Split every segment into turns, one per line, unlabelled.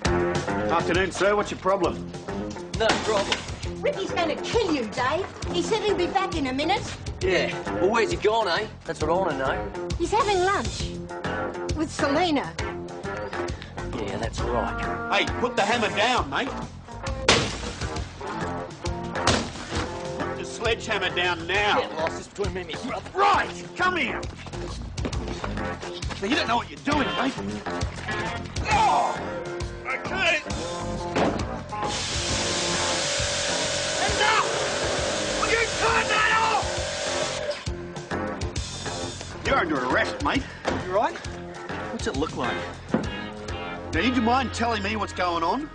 Afternoon, sir. What's your problem?
No problem.
Ricky's going to kill you, Dave. He said he'll be back in a minute.
Yeah. Well, where's he gone, eh? That's what I want to know.
He's having lunch with Selena.
Yeah, that's right.
Hey, put the hammer down, mate. Put the sledgehammer down now.
Get lost. It's between me and my brother.
Right, come here. Now, you don't know what you're doing, mate. Oh, okay. Hands up! Will you turn that off? You're under arrest, mate. You right? What's it look like? Now, do you mind telling me what's going on?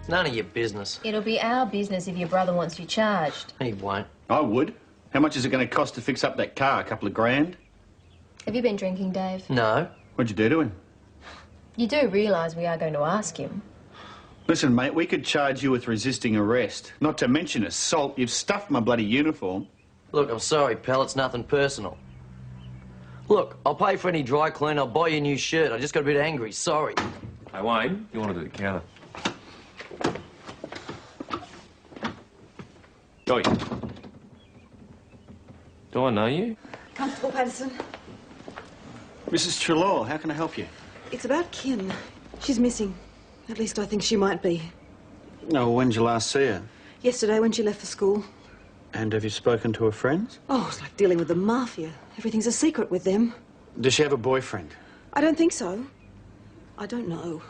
None of your business.
It'll be our business if your brother wants you charged.
He won't.
I would. How much is it going to cost to fix up that car? A couple of grand?
Have you been drinking, Dave?
No.
What'd you do to him?
You do realise we are going to ask him.
Listen, mate, we could charge you with resisting arrest. Not to mention assault. You've stuffed my bloody uniform.
Look, I'm sorry, pal. It's nothing personal. Look, I'll pay for any dry clean. I'll buy you a new shirt. I just got a bit angry. Sorry.
Hey, Wayne, you want to do the counter? Oi. Do I know you?
Constable Patterson.
Mrs. Trelaw, how can I help you?
It's about Kim. She's missing. At least I think she might be.
Oh, when did you last see her?
Yesterday when she left for school.
And have you spoken to her friends?
Oh, it's like dealing with the mafia. Everything's a secret with them.
Does she have a boyfriend?
I don't think so. I don't know.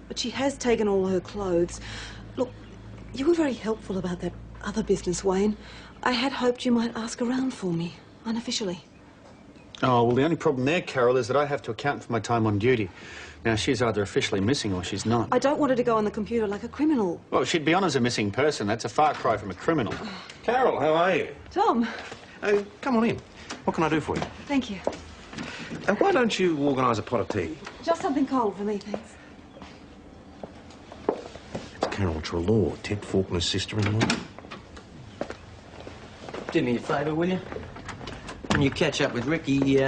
But she has taken all her clothes. Look, you were very helpful about that other business, Wayne. I had hoped you might ask around for me, unofficially.
Oh, well, the only problem there, Carol, is that I have to account for my time on duty. Now, she's either officially missing or she's not.
I don't want her to go on the computer like a criminal.
Well, she'd be on as a missing person. That's a far cry from a criminal.
Carol, how are you?
Tom.
Oh, come on in. What can I do for you?
Thank you.
And why don't you organise a pot of tea?
Just something cold for me, thanks.
It's Carol Trelaw, Ted Faulkner's sister-in-law.
Do me a favour, will you? When you catch up with Ricky,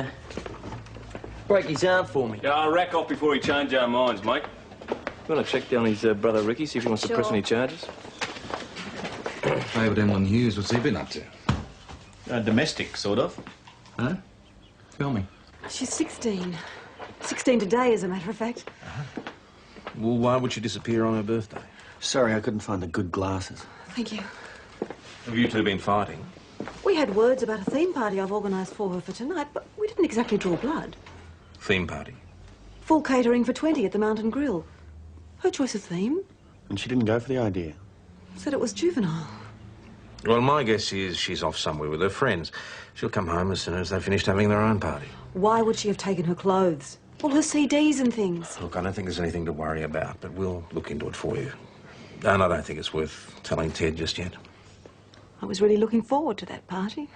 break his arm for me.
Yeah, I'll rack off before he change our minds, mate. You want to check down his brother Ricky, see if he wants to press any charges?
David Emlyn Hughes, what's he been up to?
Domestic, sort of.
Huh? Tell me.
She's 16. 16 today, as a matter of fact.
Well, why would she disappear on her birthday?
Sorry, I couldn't find the good glasses.
Thank you.
Have you two been fighting?
We had words about a theme party I've organised for her for tonight, but we didn't exactly draw blood.
Theme party?
Full catering for 20 at the Mountain Grill. Her choice of theme.
And she didn't go for the idea?
Said it was juvenile.
Well, my guess is she's off somewhere with her friends. She'll come home as soon as they've finished having their own party.
Why would she have taken her clothes? All her CDs and things.
Look, I don't think there's anything to worry about, but we'll look into it for you. And I don't think it's worth telling Ted just yet.
I was really looking forward to that party.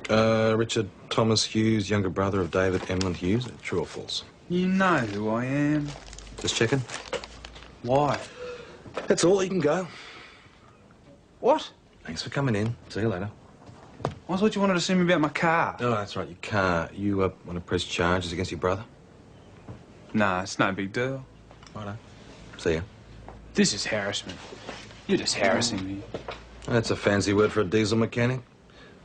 Richard Thomas Hughes, younger brother of David Emlyn Hughes. True or false?
You know who I am.
Just checking.
Why?
That's all. You can go.
What?
Thanks for coming in. See you later.
I thought you wanted to see me about my car.
Oh, that's right. Your car. You want to press charges against your brother?
Nah, it's no big deal.
Righto. See ya.
This is harassment. You're just harassing me.
That's a fancy word for a diesel mechanic.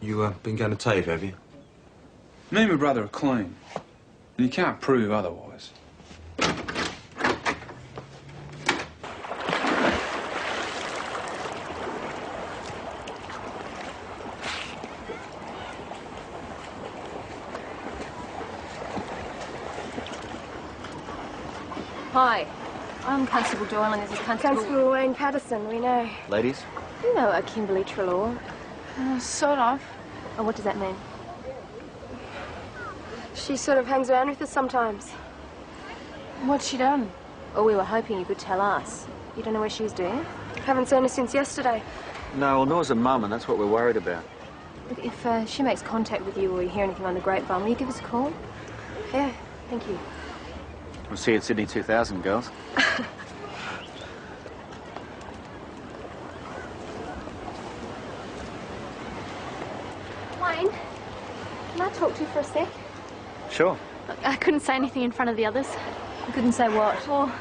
You been going to TAFE, have you?
Me and my brother are clean. And you can't prove otherwise.
Hi, I'm Constable Doyle and this is
Constable Wayne Patterson, we know.
Ladies?
You know Kimberly Trelaw. Sort of.
Oh, what does that mean?
She sort of hangs around with us sometimes. What's she done?
Oh, we were hoping you could tell us. You don't know where she's doing?
Haven't seen her since yesterday.
No, well, nor's a mum, and that's what we're worried about.
Look, if she makes contact with you or you hear anything on the grapevine, will you give us a call?
Yeah.
Thank you.
We'll see you at Sydney 2000, girls.
Wayne, can I talk to you for a sec?
Sure.
Look, I couldn't say anything in front of the others.
You couldn't say what?
Well,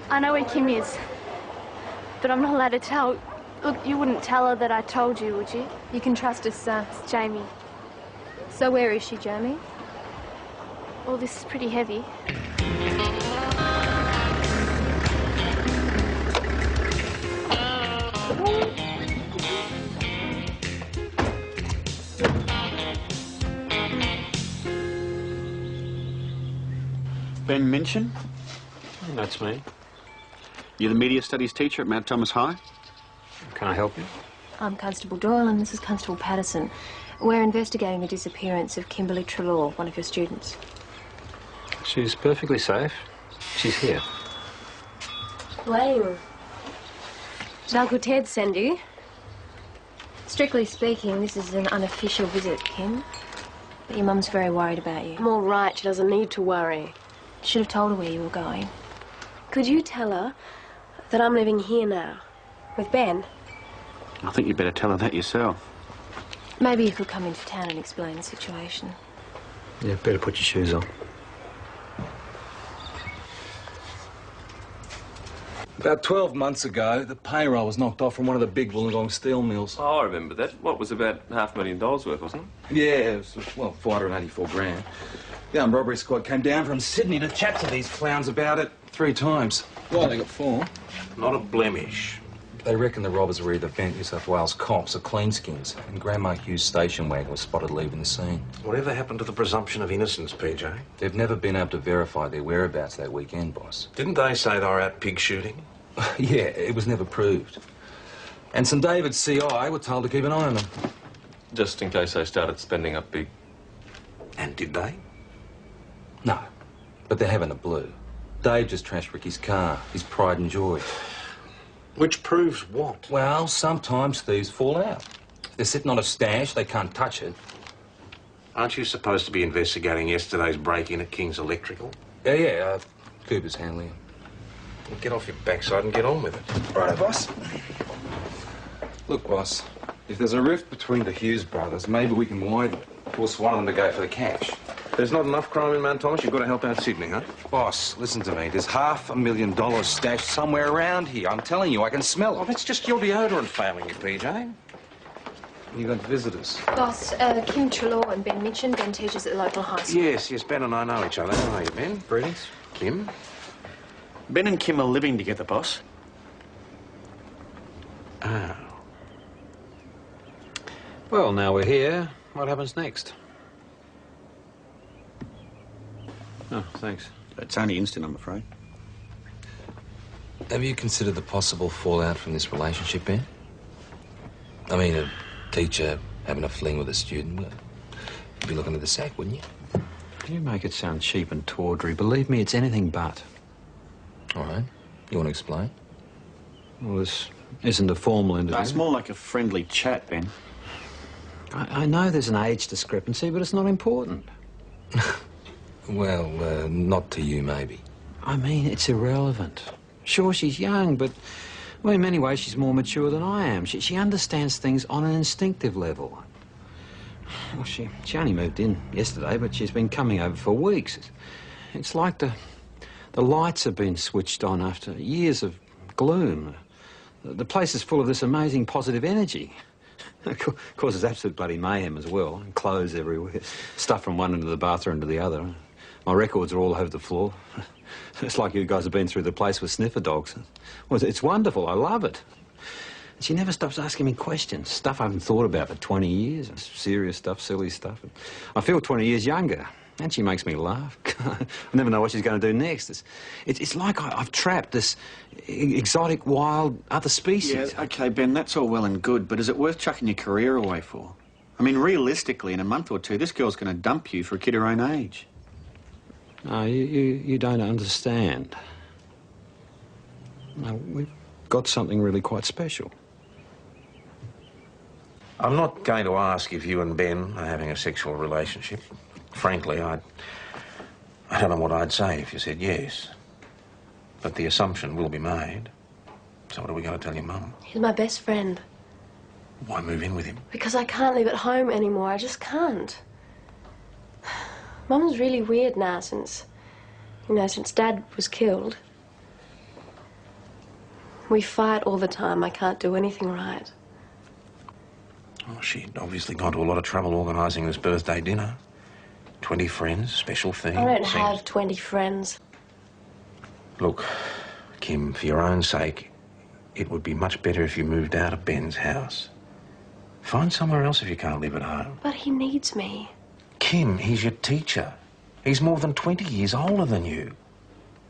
I know where Kim is, but I'm not allowed to tell. Look, you wouldn't tell her that I told you, would you?
You can trust us,
It's Jamie.
So where is she, Jamie?
Well, this is pretty heavy.
Ben Minchin?
That's me.
You're the media studies teacher at Mount Thomas High?
Can I help you?
I'm Constable Doyle and this is Constable Patterson. We're investigating the disappearance of Kimberly Trelaw, one of your students.
She's perfectly safe. She's here.
Wayne. Did Uncle Ted send you? Strictly speaking, this is an unofficial visit, Kim. But your mum's very worried about you.
I'm all right. She doesn't need to worry.
Should have told her where you were going.
Could you tell her that I'm living here now with Ben?
I think you better tell her that yourself.
Maybe you could come into town and explain the situation.
Yeah, better put your shoes on.
About 12 months ago, the payroll was knocked off from one of the big Wollongong steel mills.
Oh, I remember that. What was about $500,000 worth, wasn't it?
Yeah, it was, well, 484 grand. The armed robbery squad came down from Sydney to chat to these clowns about it 3 times. Well, they got 4.
Not a blemish.
They reckon the robbers were either bent New South Wales cops or cleanskins, and Grandma Hughes' station wagon was spotted leaving the scene.
Whatever happened to the presumption of innocence, PJ?
They've never been able to verify their whereabouts that weekend, boss.
Didn't they say they were out pig shooting?
Yeah, it was never proved. And St David's CI were told to keep an eye on them.
Just in case they started spending up big.
And did they?
No, but they're having a blue. Dave just trashed Ricky's car, his pride and joy.
Which proves what?
Well, sometimes thieves fall out. If they're sitting on a stash, they can't touch it.
Aren't you supposed to be investigating yesterday's break-in at King's Electrical?
Yeah, Cooper's handling it.
Well, get off your backside and get on with it.
Right, boss. Look, boss, if there's a rift between the Hughes brothers, maybe we can widen it. Force one of them to go for the cash.
There's not enough crime in Mount Thomas. You've got to help out Sydney, huh?
Boss, listen to me. There's $500,000 stashed somewhere around here. I'm telling you, I can smell
Oh,
it.
that's just your deodorant failing you, PJ.
You got visitors.
Boss, Kim Trelaw and Ben Minchin. Ben teaches at the local high school.
Yes, Ben and I know each other. How are you, Ben?
Greetings.
Kim?
Ben and Kim are living together, boss.
Oh.
Well, now we're here. What happens next? Oh, thanks.
It's only instant, I'm afraid.
Have you considered the possible fallout from this relationship, Ben? I mean, a teacher having a fling with a student. You'd be looking at the sack, wouldn't you?
You make it sound cheap and tawdry. Believe me, it's anything but.
All right. You want to explain?
Well, this isn't a formal interview.
It's more like a friendly chat, Ben.
I know there's an age discrepancy, but it's not important.
Well, not to you, maybe.
I mean, it's irrelevant. Sure, she's young, but well, in many ways, she's more mature than I am. She understands things on an instinctive level. Well, she only moved in yesterday, but she's been coming over for weeks. It's like the lights have been switched on after years of gloom. The place is full of this amazing positive energy. It causes absolute bloody mayhem as well. Clothes everywhere, stuff from one end of the bathroom to the other. My records are all over the floor. It's like you guys have been through the place with sniffer dogs. Well, it's wonderful. I love it. She never stops asking me questions, stuff I haven't thought about for 20 years. Serious stuff, silly stuff. I feel 20 years younger, and she makes me laugh. I never know what she's going to do next. It's like I've trapped this exotic, wild, other species.
Yeah, OK, Ben, that's all well and good, but is it worth chucking your career away for? I mean, realistically, in a month or two, this girl's going to dump you for a kid her own age.
No, you don't understand. No, we've got something really quite special.
I'm not going to ask if you and Ben are having a sexual relationship. Frankly, I don't know what I'd say if you said yes. But the assumption will be made. So what are we going to tell your mum?
He's my best friend.
Why move in with him?
Because I can't live at home anymore. I just can't. Mum's really weird now since
You know, since Dad was killed, we fight all the time. I can't do anything right.
Oh, she'd obviously gone to a lot of trouble organising this birthday dinner. 20 friends, special theme.
I don't have 20 friends.
Look, Kim, for your own sake, it would be much better if you moved out of Ben's house. Find somewhere else if you can't live at home.
But he needs me.
Kim, he's your teacher. He's more than 20 years older than you.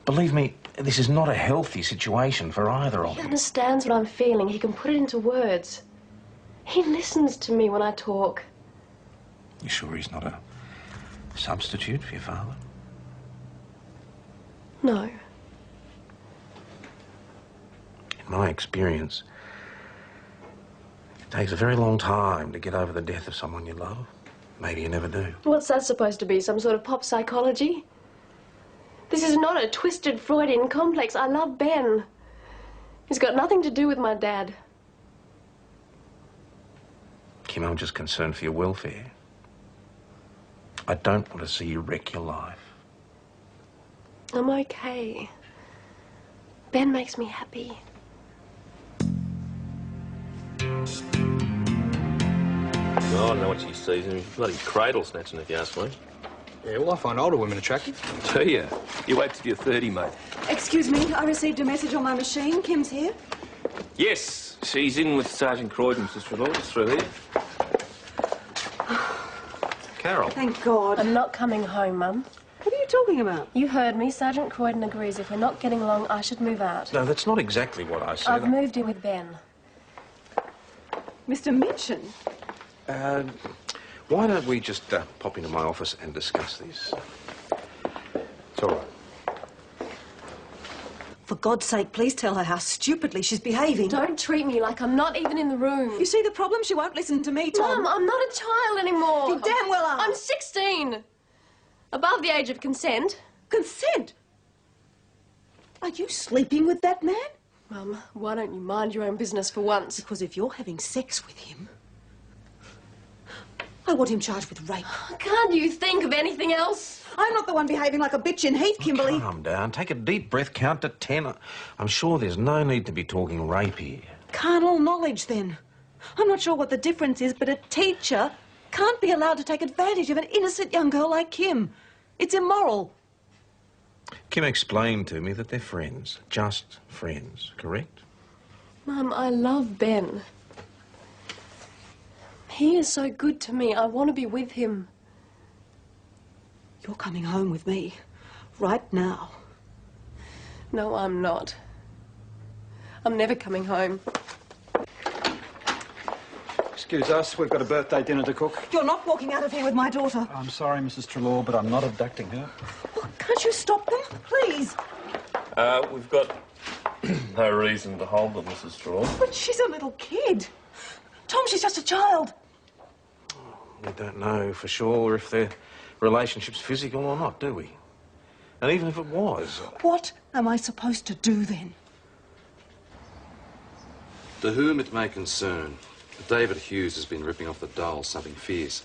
Believe me, this is not a healthy situation for either of
He
you.
understands what I'm feeling. He can put it into words. He listens to me when I talk.
You sure he's not a substitute for your father?
No.
In my experience, it takes a very long time to get over the death of someone you love. Maybe you never do.
What's that supposed to be? Some sort of pop psychology? This is not a twisted Freudian complex. I love Ben. He's got nothing to do with my dad.
Kim, I'm just concerned for your welfare. I don't want to see you wreck your life.
I'm okay. Ben makes me happy.
Oh, I don't know what she sees in bloody cradle snatching, if you ask me.
Yeah, well, I find older women attractive.
Do you? You wait till you're 30, mate.
Excuse me, I received a message on my machine. Kim's here.
Yes, she's in with Sergeant Croydon, Sister Lord, through here.
Carol.
Thank God.
I'm not coming home, Mum.
What are you talking about?
You heard me. Sergeant Croydon agrees if we're not getting along, I should move out.
No, that's not exactly what I said.
I've moved in with Ben.
Mr. Minchin?
Why don't we just pop into my office and discuss this? It's all right.
For God's sake, please tell her how stupidly she's behaving.
Don't treat me like I'm not even in the room.
You see the problem? She won't listen to me, Tom.
Mum, I'm not a child anymore.
You damn well are.
I'm 16. Above the age of consent.
Consent? Are you sleeping with that man?
Mum, why don't you mind your own business for once?
Because if you're having sex with him, I want him charged with rape.
Can't you think of anything else?
I'm not the one behaving like a bitch in Heath, Kimberly.
Calm down. Take a deep breath. Count to 10. I'm sure there's no need to be talking rape here.
Carnal knowledge, then. I'm not sure what the difference is, but a teacher can't be allowed to take advantage of an innocent young girl like Kim. It's immoral.
Kim explained to me that they're friends. Just friends, correct?
Mum, I love Ben. He is so good to me. I want to be with him.
You're coming home with me. Right now.
No, I'm not. I'm never coming home.
Excuse us, we've got a birthday dinner to cook.
You're not walking out of here with my daughter.
I'm sorry, Mrs. Trelaw, but I'm not abducting her.
Well, can't you stop them, please?
We've got no reason to hold them, Mrs. Straw.
But she's a little kid. Tom, she's just a child.
We don't know for sure if their relationship's physical or not, do we? And even if it was...
What am I supposed to do then?
To whom it may concern, David Hughes has been ripping off the dole something fierce.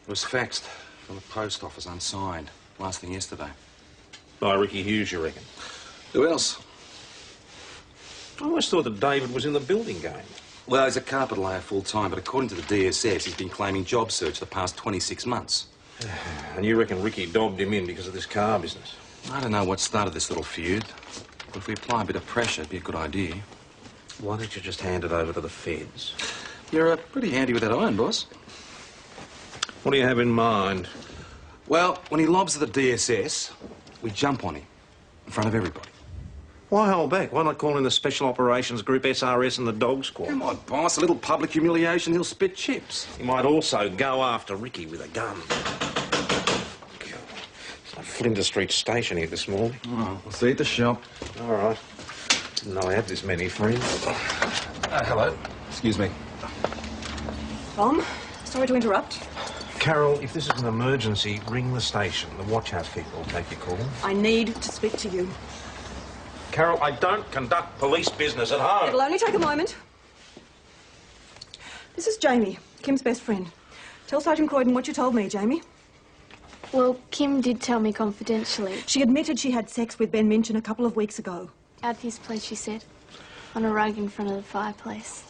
It was faxed from the post office unsigned last thing yesterday.
By Ricky Hughes, you reckon?
Who else?
I always thought that David was in the building game.
Well, he's a carpet layer full-time, but according to the DSS, he's been claiming job search the past 26 months.
And you reckon Ricky dobbed him in because of this car business?
I don't know what started this little feud, but if we apply a bit of pressure, it'd be a good idea.
Why don't you just hand it over to the feds?
You're pretty handy with that iron, boss.
What do you have in mind?
Well, when he lobs the DSS, we jump on him in front of everybody.
Why hold back? Why not call in the Special Operations Group, SRS and the Dog Squad?
Come on, boss. A little public humiliation, he'll spit chips.
He might also go after Ricky with a gun. It's like Flinders Street Station here this morning.
Oh, we'll see you at the shop.
All right. Didn't know I had this many friends.
Hello.
Excuse me.
Tom, sorry to interrupt.
Carol, if this is an emergency, ring the station. The watch house people will take your call.
I need to speak to you.
Carol, I don't conduct police business at home.
It'll only take a moment. This is Jamie, Kim's best friend. Tell Sergeant Croydon what you told me, Jamie.
Well, Kim did tell me confidentially.
She admitted she had sex with Ben Minchin a couple of weeks ago.
At his place, she said. On a rug in front of the fireplace.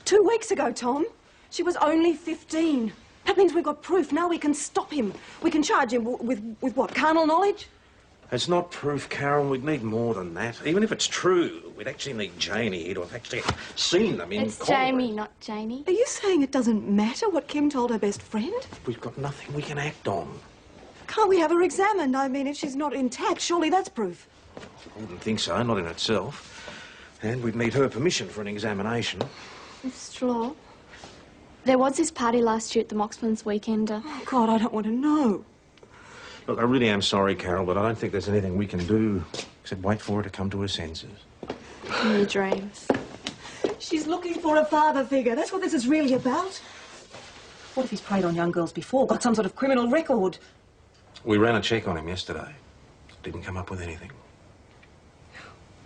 2 weeks ago, Tom. She was only 15. That means we've got proof. Now we can stop him. We can charge him with what, carnal knowledge?
It's not proof, Carol. We'd need more than that. Even if it's true, we'd actually need Janie here to have actually seen them in
It's
court.
Jamie, not Janie.
Are you saying it doesn't matter what Kim told her best friend?
We've got nothing we can act on.
Can't we have her examined? I mean, if she's not intact, surely that's proof.
I wouldn't think so, not in itself. And we'd need her permission for an examination.
Mr. Law, there was this party last year at the Moxman's Weekender.
Oh, God, I don't want to know.
Look, I really am sorry, Carol, but I don't think there's anything we can do except wait for her to come to her senses.
In your dreams.
She's looking for a father figure. That's what this is really about. What if he's preyed on young girls before? Got some sort of criminal record?
We ran a check on him yesterday. Didn't come up with anything.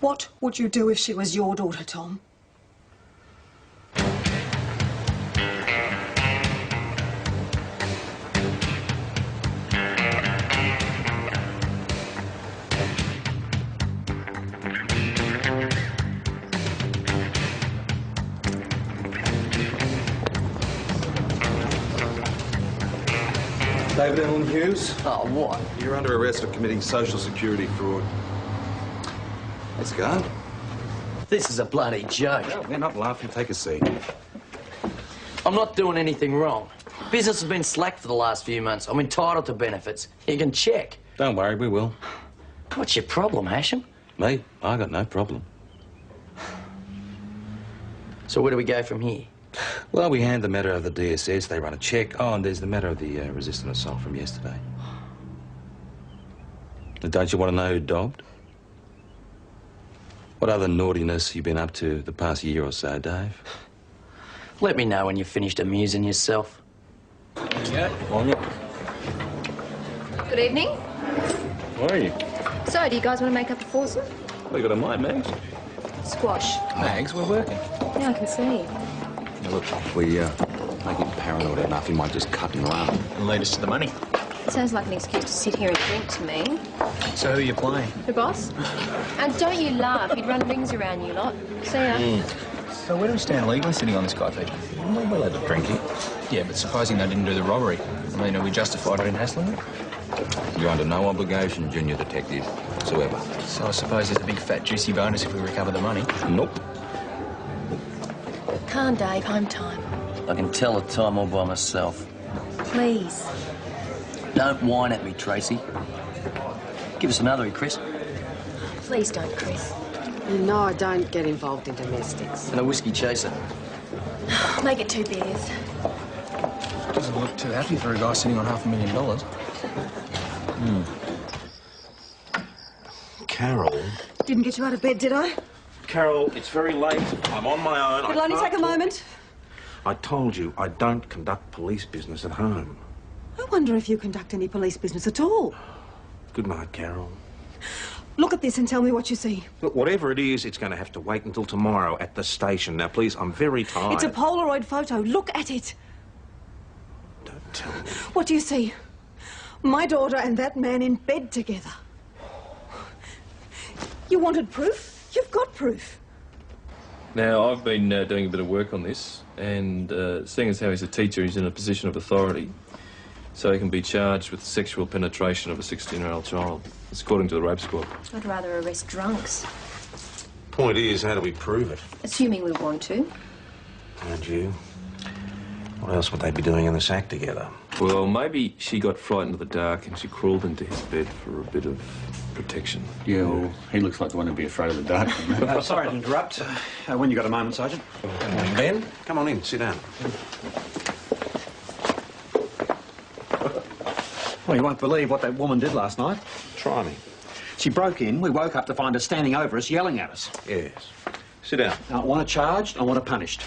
What would you do if she was your daughter, Tom?
David Allen Hughes.
Oh, what?
You're under arrest for committing social security fraud. Let's go.
This is a bloody joke.
No, we're not laughing. Take a seat.
I'm not doing anything wrong. Business has been slack for the last few months. I'm entitled to benefits. You can check.
Don't worry, we will.
What's your problem, Hashem?
Me? I got no problem.
So where do we go from here?
Well, we hand the matter of the DSS, they run a check. Oh, and there's the matter of the resistant assault from yesterday. And don't you want to know who dobbed? What other naughtiness have you been up to the past year or so, Dave?
Let me know when you've finished amusing yourself.
Yeah, on you.
Good evening.
How are you?
So, do you guys want to make up a foursome?
What you got in mind, Mags?
Squash.
Mags, we're working.
Yeah, I can see.
Now, look, if we make him paranoid enough, he might just cut and run.
And lead us to the money.
It sounds like an excuse to sit here and drink to me.
So who are you playing?
The boss? And don't you laugh, he'd run rings around you lot. See ya.
So where do we stand legally sitting on this guy, Pete?
We're allowed to drink it.
Yeah, but supposing they didn't do the robbery. I mean, are we justified in hassling them?
You're under no obligation, Junior Detective, whatsoever.
So I suppose there's a big fat juicy bonus if we recover the money.
Nope.
Calm, Dave, home time.
I can tell the time all by myself.
Please.
Don't whine at me, Tracy. Give us another, Chris.
Please don't, Chris.
You know I don't get involved in domestics.
And a whiskey chaser.
Make it 2 beers.
Doesn't look too happy for a guy sitting on $500,000.
Carol.
Didn't get you out of bed, did I?
Carol, it's very late. I'm on my own.
It'll only take a moment.
I told you I don't conduct police business at home.
I wonder if you conduct any police business at all.
Good night, Carol.
Look at this and tell me what you see.
Look, whatever it is, it's going to have to wait until tomorrow at the station. Now, please, I'm very tired.
It's a Polaroid photo. Look at it.
Don't tell me.
What do you see? My daughter and that man in bed together. You wanted proof? You've got proof.
Now, I've been doing a bit of work on this, and seeing as how he's a teacher, he's in a position of authority, so he can be charged with sexual penetration of a 16-year-old child. It's according to the rape squad.
I'd rather arrest drunks.
Point is, how do we prove it?
Assuming we want to.
And you? What else would they be doing in the sack together?
Well, maybe she got frightened of the dark and she crawled into his bed for a bit of protection.
Yeah, well, he looks like the one who'd be afraid of the dark.
Sorry to interrupt. When you got a moment, Sergeant?
Good morning, Ben. Come on in, sit down.
Well, you won't believe what that woman did last night.
Try me.
She broke in. We woke up to find her standing over us, yelling at us.
Yes. Sit down.
I want her charged. I want her punished.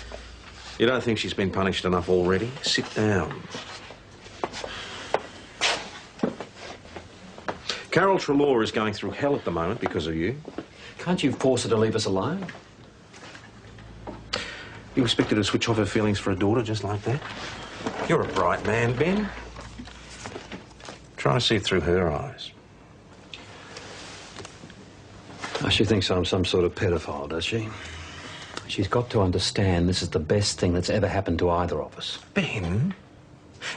You don't think she's been punished enough already? Sit down. Carol Trelaw is going through hell at the moment because of you.
Can't you force her to leave us alone?
You expect her to switch off her feelings for a daughter just like that? You're a bright man, Ben. Try to see through her eyes.
Oh, she thinks I'm some sort of pedophile, does she? She's got to understand this is the best thing that's ever happened to either of us.
Ben,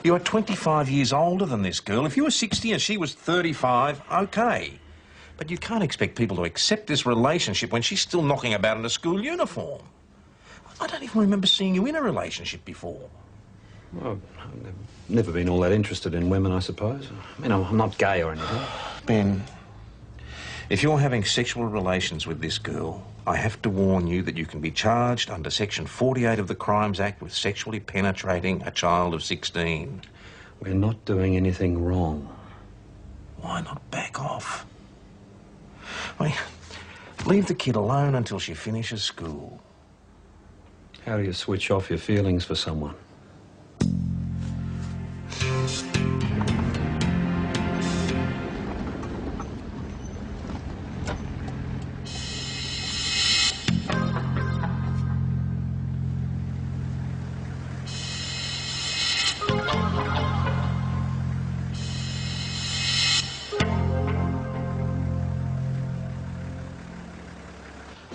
you are 25 years older than this girl. If you were 60 and she was 35, OK. But you can't expect people to accept this relationship when she's still knocking about in a school uniform. I don't even remember seeing you in a relationship before.
Well, I've never been all that interested in women, I suppose. I mean, I'm not gay or anything.
Ben, if you're having sexual relations with this girl, I have to warn you that you can be charged under Section 48 of the Crimes Act with sexually penetrating a child of 16.
We're not doing anything wrong.
Why not back off? I mean, leave the kid alone until she finishes school.
How do you switch off your feelings for someone?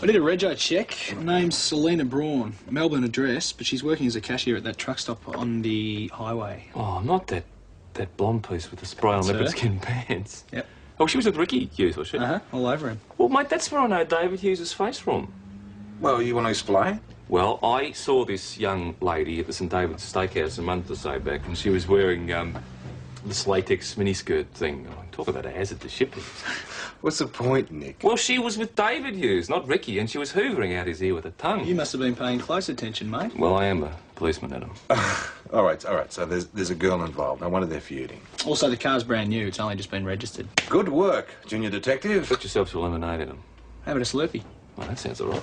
I did a rego check. Her name's Selena Braun. Melbourne address, but she's working as a cashier at that truck stop on the highway.
Oh, not that blonde piece with the spray on leopard skin pants.
Yep.
Oh, she was with Ricky Hughes, was she?
Uh-huh, all over him.
Well, mate, that's where I know David Hughes' face from.
Well, you want to explain?
Well, I saw this young lady at the St David's Steakhouse a month or so back, and she was wearing this latex miniskirt thing. Oh, talk about a hazard to shipping.
What's the point, Nick?
Well, she was with David Hughes, not Ricky, and she was hoovering out his ear with her tongue.
You must have been paying close attention, mate.
Well, I am a policeman, Adam.
All right. So there's a girl involved. No wonder they're feuding.
Also, the car's brand new. It's only just been registered.
Good work, Junior Detective.
Put yourself to lemonade, Adam.
How about a Slurpee?
Well, that sounds all right.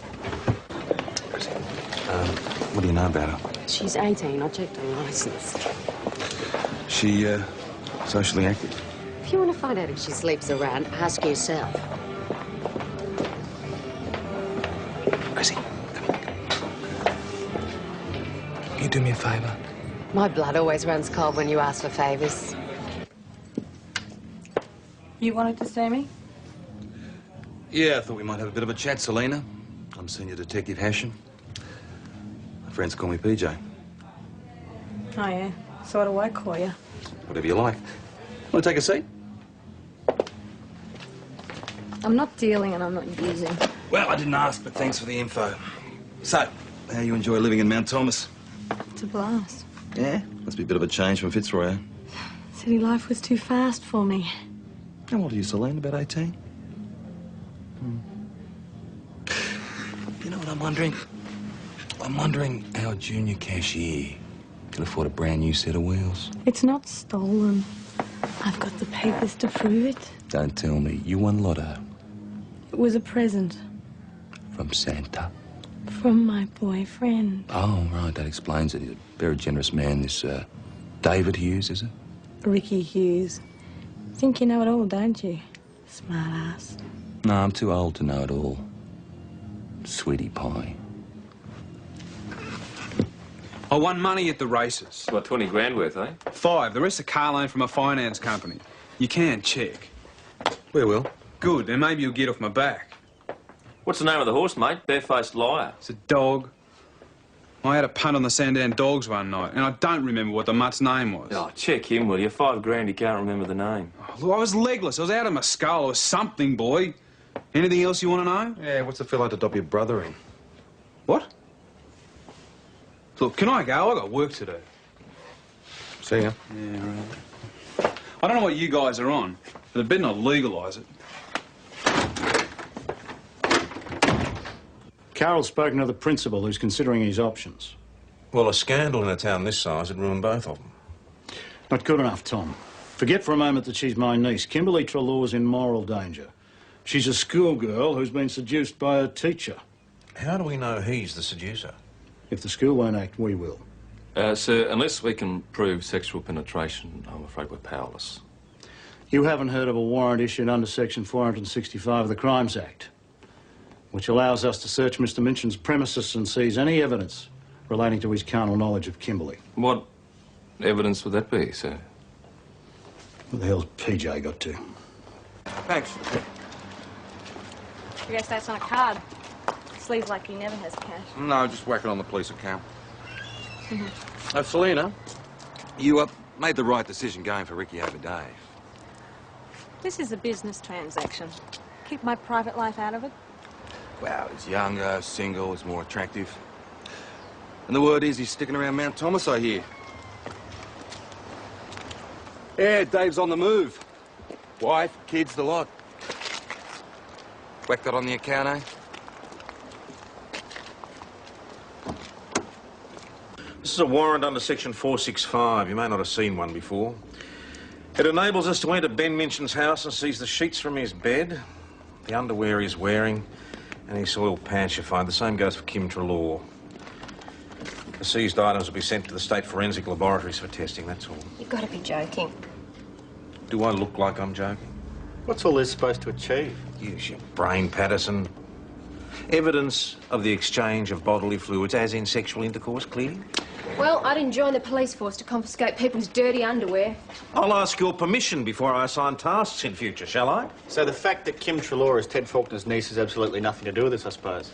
What do you know about her?
She's 18. I checked her licence.
She, socially active?
If you want to find out if she sleeps around, ask yourself.
Rosie, come on. Can you do me a favour?
My blood always runs cold when you ask for favours.
You wanted to see me?
Yeah, I thought we might have a bit of a chat, Selena. I'm Senior Detective Hasham. My friends call me PJ.
Oh, yeah. So what do I call you?
Whatever you like. Want to take a seat?
I'm not dealing and I'm not using.
Well, I didn't ask, but thanks for the info. So, how you enjoy living in Mount Thomas?
It's a blast.
Yeah? Must be a bit of a change from Fitzroy.
City life was too fast for me.
How old are you, Selene? About 18? You know what I'm wondering? I'm wondering how a junior cashier can afford a brand new set of wheels.
It's not stolen. I've got the papers to prove it.
Don't tell me. You won lotto.
It was a present
From Santa.
from my boyfriend.
Oh, right. That explains it. He's a very generous man, this, David Hughes, is it?
Ricky Hughes. Think you know it all, don't you? Smart ass.
No, I'm too old to know it all. Sweetie pie.
I won money at the races.
What, 20 grand worth, eh?
5. The rest a car loan from a finance company. You can check.
We will.
Good, then maybe you'll get off my back.
What's the name of the horse, mate? Barefaced liar.
It's a dog. I had a punt on the Sandown Dogs one night, and I don't remember what the mutt's name was.
Oh, check him, will you? 5 grand, he can't remember the name.
Oh, look, I was legless. I was out of my skull. I was something, boy. Anything else you want to know?
Yeah, what's the feel like to adopt your brother in?
What? Look, can I go? I got work to do.
See ya.
Yeah, right. I don't know what you guys are on, but they better not legalise it.
Carroll's spoken to the principal, who's considering his options.
Well, a scandal in a town this size would ruin both of them.
Not good enough, Tom. Forget for a moment that she's my niece. Kimberly Treloar's in moral danger. She's a schoolgirl who's been seduced by her teacher.
How do we know he's the seducer?
If the school won't act, we will.
Sir, unless we can prove sexual penetration, I'm afraid we're powerless.
You haven't heard of a warrant issued under Section 465 of the Crimes Act, which allows us to search Mr. Minchin's premises and seize any evidence relating to his carnal knowledge of Kimberly.
What evidence would that be, sir?
Where the hell's PJ got to?
Thanks.
I guess that's not a card. Sleeves like he never has cash.
No, just whack it on the police account. Selena, you made the right decision going for Ricky over Dave.
This is a business transaction. Keep my private life out of it.
Well, he's younger, single, he's more attractive. And the word is he's sticking around Mount Thomas, I hear. Yeah, Dave's on the move. Wife, kids, the lot. Whack that on the account, eh?
This is a warrant under Section 465. You may not have seen one before. It enables us to enter Ben Minchin's house and seize the sheets from his bed, the underwear he's wearing, and his soiled pants you find. The same goes for Kim Treloar. The seized items will be sent to the state forensic laboratories for testing, that's all.
You've got to be joking.
Do I look like I'm joking?
What's all this supposed to achieve?
Use your brain, Patterson. Evidence of the exchange of bodily fluids, as in sexual intercourse, clearly?
Well, I didn't join the police force to confiscate people's dirty underwear.
I'll ask your permission before I assign tasks in future, shall I?
So the fact that Kim Treloar is Ted Faulkner's niece has absolutely nothing to do with this, I suppose?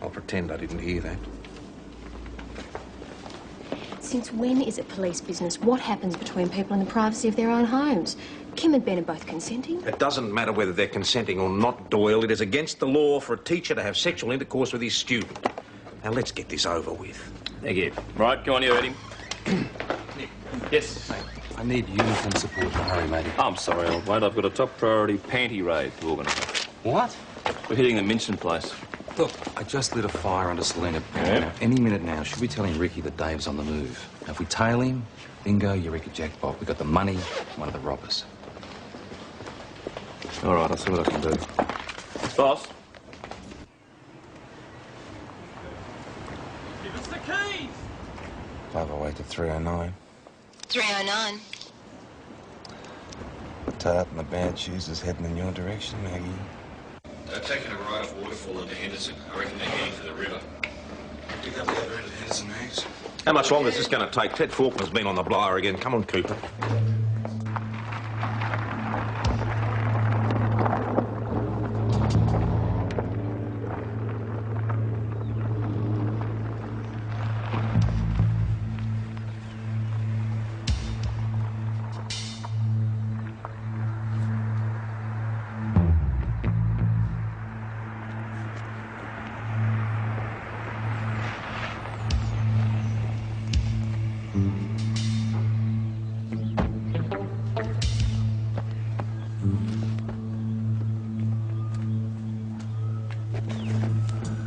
I'll pretend I didn't hear that.
Since when is it police business? What happens between people in the privacy of their own homes? Kim and Ben are both consenting.
It doesn't matter whether they're consenting or not, Doyle. It is against the law for a teacher to have sexual intercourse with his student. Now, let's get this over with.
Thank you. Right, go on, you heard him. Yes.
I need uniform support in a hurry, matey.
I'm sorry, old mate. I've got a top priority panty raid to organise.
What?
We're hitting the Minchin place.
Look, I just lit a fire under Selena.
Yeah.
Any minute now, she'll be telling Ricky that Dave's on the move. Now, if we tail him, bingo, Eureka jackpot. We got the money, one of the robbers.
All right, I'll see what I can do. Boss?
Give us the keys!
508 to 309.
309.
The tart and the bad shoes is heading in your direction, Maggie.
They're taking a ride up Waterfall into Henderson. I reckon they're heading for the river.
Pick up the other end of Henderson, Mags.
How much longer is this going to take? Ted Faulkner's been on the blower again. Come on, Cooper.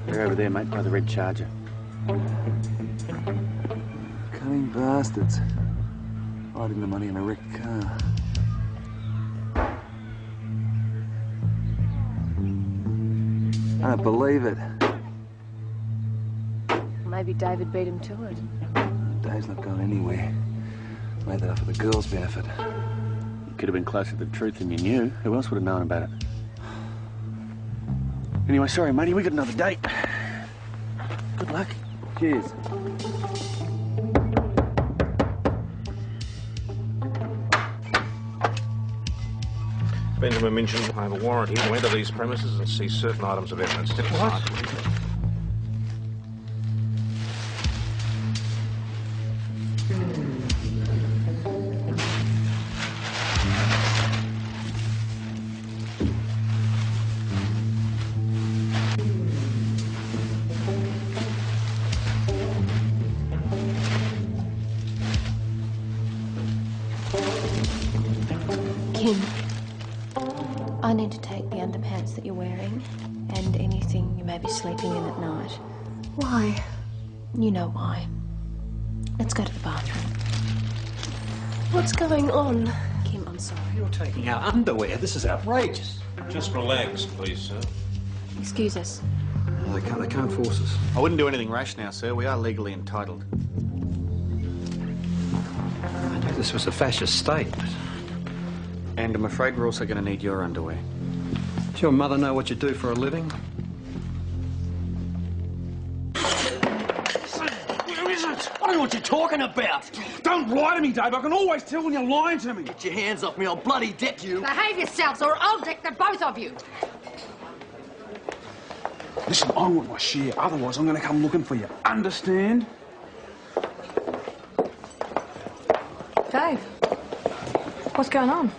They're over there, mate, by the red Charger.
Cunning bastards. Hiding the money in a wrecked car. I don't believe it.
Maybe David beat him to it.
Dave's not going anywhere. Made that up for the girls' benefit.
You could have been closer to the truth than you knew. Who else would have known about it? Anyway, sorry, matey, we got another date. Good luck.
Cheers.
Benjamin Minchin, I have a warrant here to enter these premises and seize certain items of evidence. Step aside.
Kim, I need to take the underpants that you're wearing and anything you may be sleeping in at night.
Why?
You know why. Let's go to the bathroom. What's going on? Kim, I'm sorry.
You're taking our underwear. This is outrageous.
Just relax, please, sir.
Excuse us.
No, they can't force us.
I wouldn't do anything rash now, sir. We are legally entitled.
I knew this was a fascist state.
And I'm afraid we're also going to need your underwear.
Does your mother know what you do for a living?
Where is it?
don't know what you're talking about.
Don't lie to me, Dave. I can always tell when you're lying to me.
Get your hands off me, I'll bloody deck you.
Behave yourselves or I'll deck the both of you.
Listen, I want my share. Otherwise, I'm going to come looking for you. Understand?
Dave, what's going on?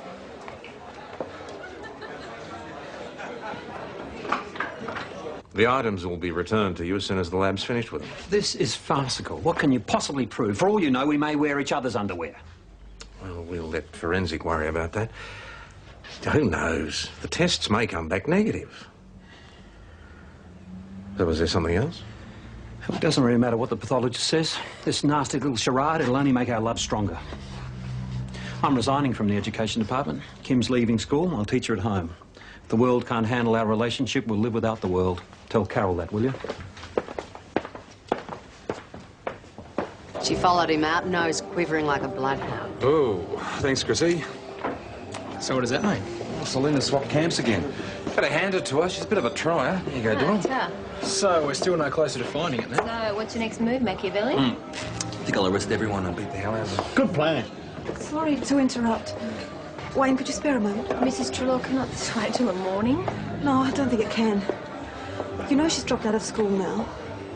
The items will be returned to you as soon as the lab's finished with them.
This is farcical. What can you possibly prove? For all you know, we may wear each other's underwear.
Well, we'll let forensic worry about that. Who knows? The tests may come back negative. So was there something else?
It doesn't really matter what the pathologist says. This nasty little charade, it'll only make our love stronger. I'm resigning from the education department. Kim's leaving school. I'll teach her at home. If the world can't handle our relationship, we'll live without the world. Tell Carol that, will you?
She followed him out, nose quivering like a bloodhound.
Oh, thanks, Chrissy.
So what does that mean?
Well, Selena swapped camps again. Gotta hand it to her. She's a bit of a tryer. There you go, Dawn.
So we're still no closer to finding it, then?
So, what's your next move, Machiavelli?
I think I'll arrest everyone and beat the hell out of them.
Good plan.
Sorry to interrupt. Wayne, could you spare a moment?
Mrs. Trelaw cannot this wait till the morning.
No, I don't think it can. You know she's dropped out of school now.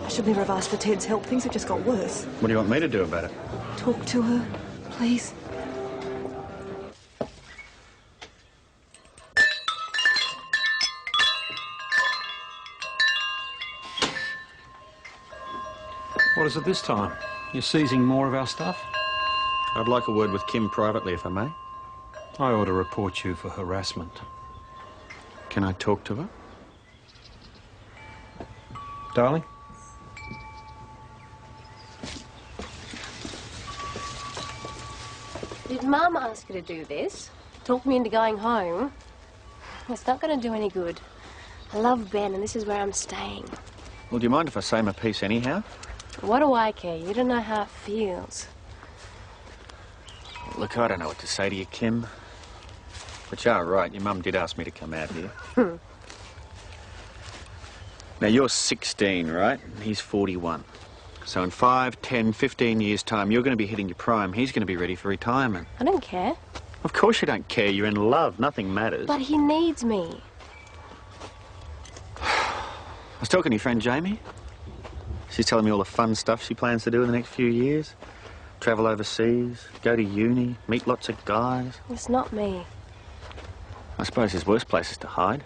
I should never have asked for Ted's help. Things have just got worse.
What do you want me to do about it?
Talk to her, please.
What is it this time? You're seizing more of our stuff?
I'd like a word with Kim privately, if I may.
I ought to report you for harassment.
Can I talk to her?
Darling?
Did Mum ask you to do this? Talk me into going home? It's not going to do any good. I love Ben, and this is where I'm staying.
Well, do you mind if I say my piece anyhow?
What do I care? You don't know how it feels.
Look, I don't know what to say to you, Kim. But you are right. Your mum did ask me to come out here. Now, you're 16, right? And he's 41. So in 5, 10, 15 years' time, you're going to be hitting your prime. He's going to be ready for retirement.
I don't care.
Of course you don't care. You're in love. Nothing matters.
But he needs me.
I was talking to your friend Jamie. She's telling me all the fun stuff she plans to do in the next few years. Travel overseas, go to uni, meet lots of guys.
It's not me.
I suppose there's worse places to hide.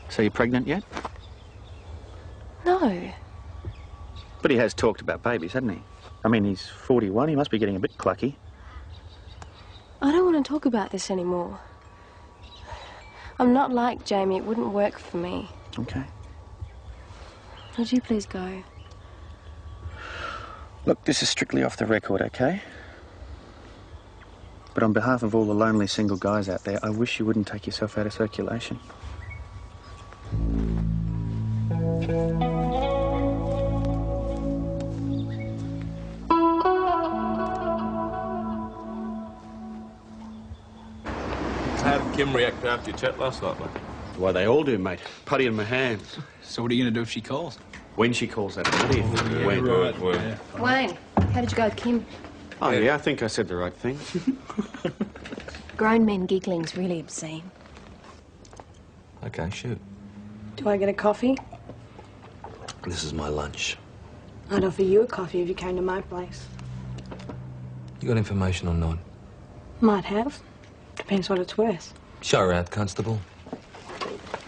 So you're pregnant yet?
No.
But he has talked about babies, hasn't he? I mean, he's 41. He must be getting a bit clucky.
I don't want to talk about this anymore. I'm not like Jamie. It wouldn't work for me.
Okay.
Would you please go?
Look, this is strictly off the record, okay? But on behalf of all the lonely single guys out there, I wish you wouldn't take yourself out of circulation.
How did Kim react after your chat last night, mate?
Why, they all do, mate. Putty in my hands.
So what are you going to do if she calls?
When she calls that, what do you think? When?
Right.
Yeah.
Wayne, how did you go with Kim?
Oh, yeah, I think I said the right thing.
Grown men giggling's really obscene.
Okay, shoot.
Do I get a coffee?
This is my lunch.
I'd offer you a coffee if you came to my place.
You got information or not?
Might have. Depends what it's worth.
Show her out, Constable.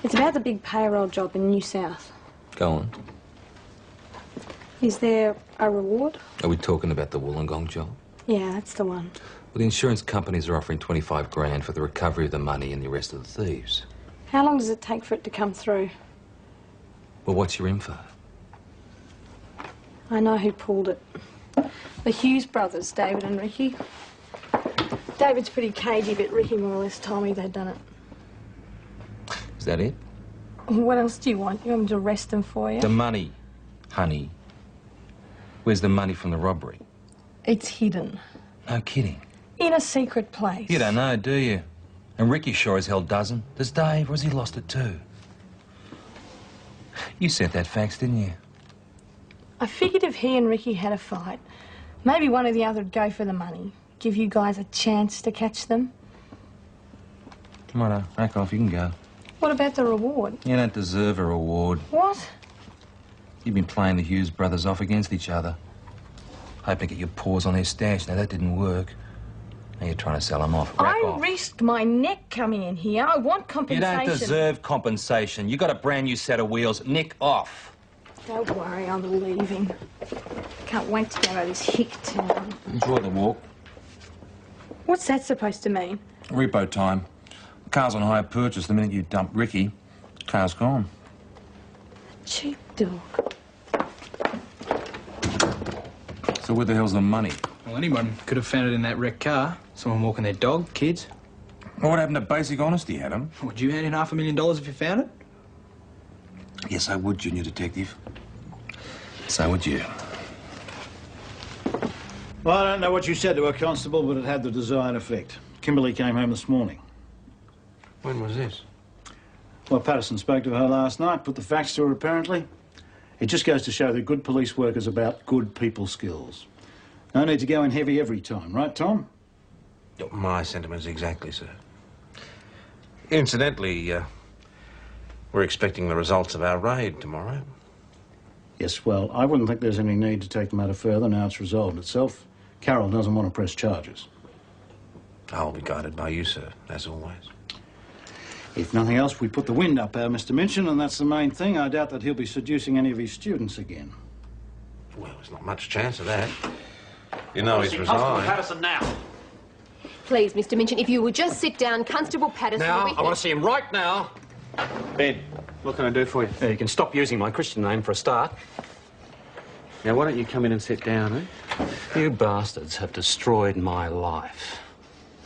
It's about the big payroll job in New South.
Go on.
Is there a reward?
Are we talking about the Wollongong job?
Yeah, that's the one.
Well, the insurance companies are offering 25 grand for the recovery of the money and the arrest of the thieves.
How long does it take for it to come through?
Well, what's your info?
I know who pulled it. The Hughes brothers, David and Ricky. David's pretty cagey, but Ricky more or less told me they'd done it.
Is that it?
What else do you want? You want me to arrest them for you?
The money, honey. Where's the money from the robbery?
It's hidden.
No kidding.
In a secret place.
You don't know, do you? And Ricky sure as hell doesn't. Does Dave, or has he lost it too? You sent that fax, didn't you?
I figured if he and Ricky had a fight, maybe one or the other would go for the money. Give you guys a chance to catch them.
Come on, rack off, you can go.
What about the reward?
You don't deserve a reward.
What?
You've been playing the Hughes brothers off against each other. Hoping to get your paws on their stash. Now, that didn't work. Now you're trying to sell them off. Rack
I
off.
risked my neck coming in here. I want
You
compensation.
don't deserve compensation. You got a brand new set of wheels. Nick off.
Don't worry, I'm leaving. Can't wait to get out of this hick town.
Enjoy the walk.
What's that supposed to mean?
Repo time. The car's on hire purchase. The minute you dump Ricky, the car's gone.
Cheap dog.
So where the hell's the money?
Well, anyone could have found it in that wrecked car. Someone walking their dog, kids.
Well, what happened to basic honesty, Adam?
Would you hand in $500,000 if you found it?
Yes, I would, Junior Detective. So would you.
Well, I don't know what you said to her, Constable, but it had the desired effect. Kimberly came home this morning.
When was this?
Well, Patterson spoke to her last night, put the facts to her, apparently. It just goes to show that good police work is about good people skills. No need to go in heavy every time, right, Tom?
My sentiments exactly, sir. Incidentally, we're expecting the results of our raid tomorrow.
Yes, well, I wouldn't think there's any need to take the matter further now it's resolved itself. Carol doesn't want to press charges.
I'll be guided by you, sir, as always.
If nothing else, we put the wind up our Mr. Minchin, and that's the main thing. I doubt that he'll be seducing any of his students again.
Well, there's not much chance of that. You know he's
Constable
resigned.
Patterson now.
Please, Mr. Minchin, if you will just sit down, Constable Patterson...
Now, I want to see him right now.
Ben, what can I do for you?
You can stop using my Christian name for a start.
Now, why don't you come in and sit down, eh?
You bastards have destroyed my life.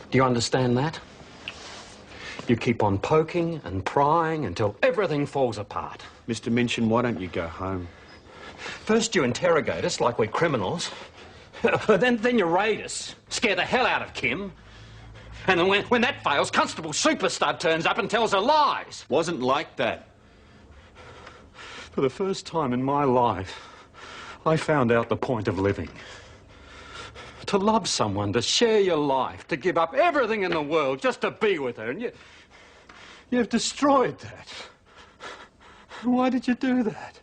Do you understand that? You keep on poking and prying until everything falls apart.
Mr. Minchin, why don't you go home?
First you interrogate us like we're criminals. then you raid us, scare the hell out of Kim. And then when that fails, Constable Superstar turns up and tells her lies.
Wasn't like that.
For the first time in my life, I found out the point of living. To love someone, to share your life, to give up everything in the world just to be with her. And you've destroyed that. Why did you do that?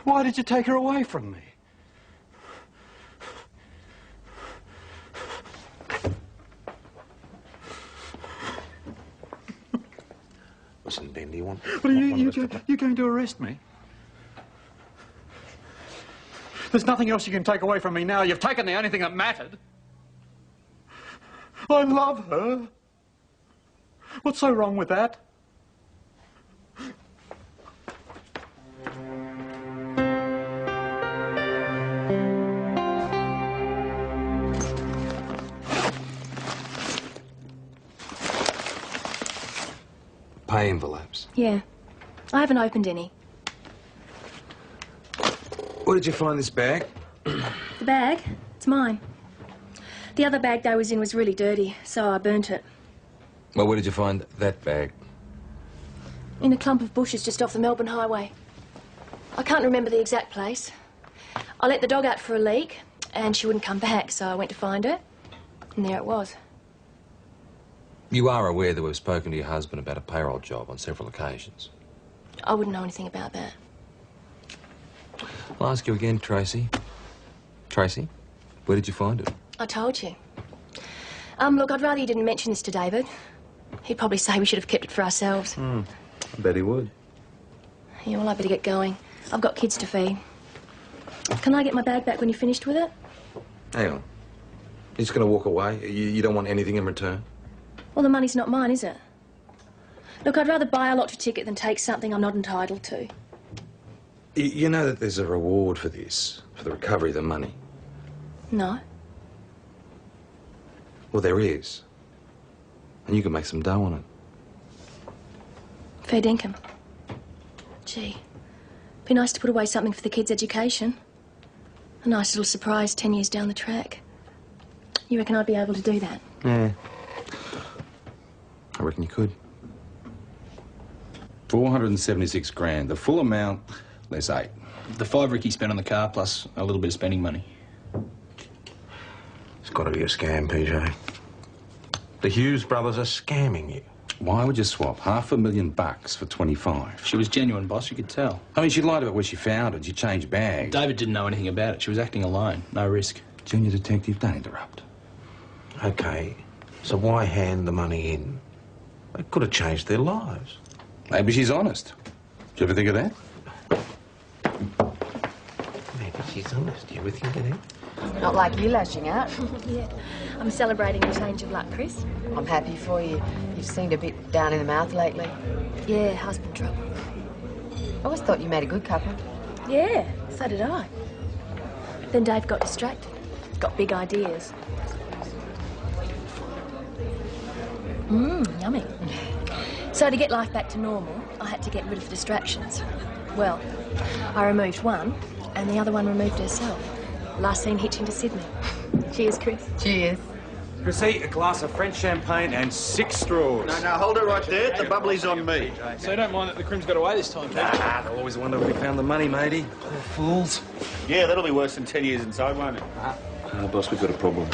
Why did you take her away from me?
Listen, Ben, do you want...
Well, you're going to arrest me? There's nothing else you can take away from me now. You've taken the only thing that mattered. I love her. What's so wrong with that?
Pay envelopes.
Yeah. I haven't opened any.
Where did you find this bag?
The bag? It's mine. The other bag they was in was really dirty, so I burnt it.
Well, where did you find that bag?
In a clump of bushes just off the Melbourne Highway. I can't remember the exact place. I let the dog out for a leak, and she wouldn't come back, so I went to find her, and there it was.
You are aware that we've spoken to your husband about a payroll job on several occasions.
I wouldn't know anything about that.
I'll ask you again, Tracy. Tracy, where did you find it?
I told you. Look, I'd rather you didn't mention this to David. He'd probably say we should have kept it for ourselves.
I bet he would.
Yeah, well, I better get going. I've got kids to feed. Can I get my bag back when you're finished with it?
Hang on. You're just going to walk away? You don't want anything in return?
Well, the money's not mine, is it? Look, I'd rather buy a lottery ticket than take something I'm not entitled to.
You know that there's a reward for this, for the recovery of the money.
No.
Well, there is. And you can make some dough on it.
Fair dinkum. Gee, be nice to put away something for the kids' education. A nice little surprise 10 years down the track. You reckon I'd be able to do that?
Yeah. I reckon you could.
476 grand, the full amount, Less 8.
The 5 Ricky spent on the car, plus a little bit of spending money.
It's got to be a scam, PJ. The Hughes brothers are scamming you.
Why would you swap $500,000 for 25?
She was genuine, boss, you could tell.
I mean, she lied about where she found it. She changed bags.
David didn't know anything about it. She was acting alone. No risk.
Junior detective, don't interrupt.
OK, so why hand the money in? They could have changed their lives.
Maybe she's honest. Did you ever think of that?
Maybe she's honest. Do you ever think of that?
Not like you lashing out.
Yeah. I'm celebrating a change of luck, Chris.
I'm happy for you. You've seemed a bit down in the mouth lately.
Yeah, husband trouble.
I always thought you made a good couple.
Yeah, so did I. Then Dave got distracted. Got big ideas. Yummy. So to get life back to normal, I had to get rid of the distractions. Well, I removed one, and the other one removed herself. Last seen hitching to Sydney. Cheers, Chris.
Cheers.
Chrissy, a glass of French champagne and 6 straws.
No, hold it right there. The bubbly's on me.
So you don't mind that the crim's got away this time, Pete?
Ah, they'll always wonder where we found the money, matey. Poor fools.
Yeah, that'll be worse than 10 years inside, won't it?
Boss, we've got a problem.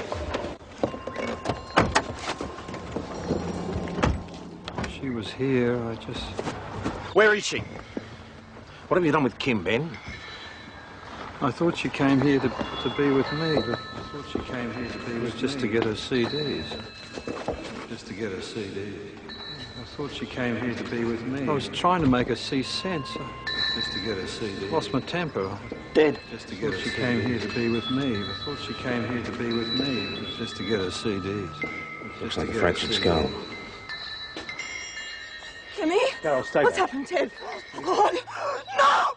She was here, I just...
Where is she?
What have you done with Kim, Ben?
I thought she came here to be with me, but I thought she came here to be with just to get her CDs. Just to get her CDs. I thought she came here to be with me. I was trying to make her see sense. Just to get her CDs. Lost my temper.
Dead.
Just to get her. She came here to be with me. I thought she came here to be with me, just to get her CDs.
Looks like a fractured skull.
Kimmy?
Carol, stay
What's
back.
happened, Ted? Oh, no!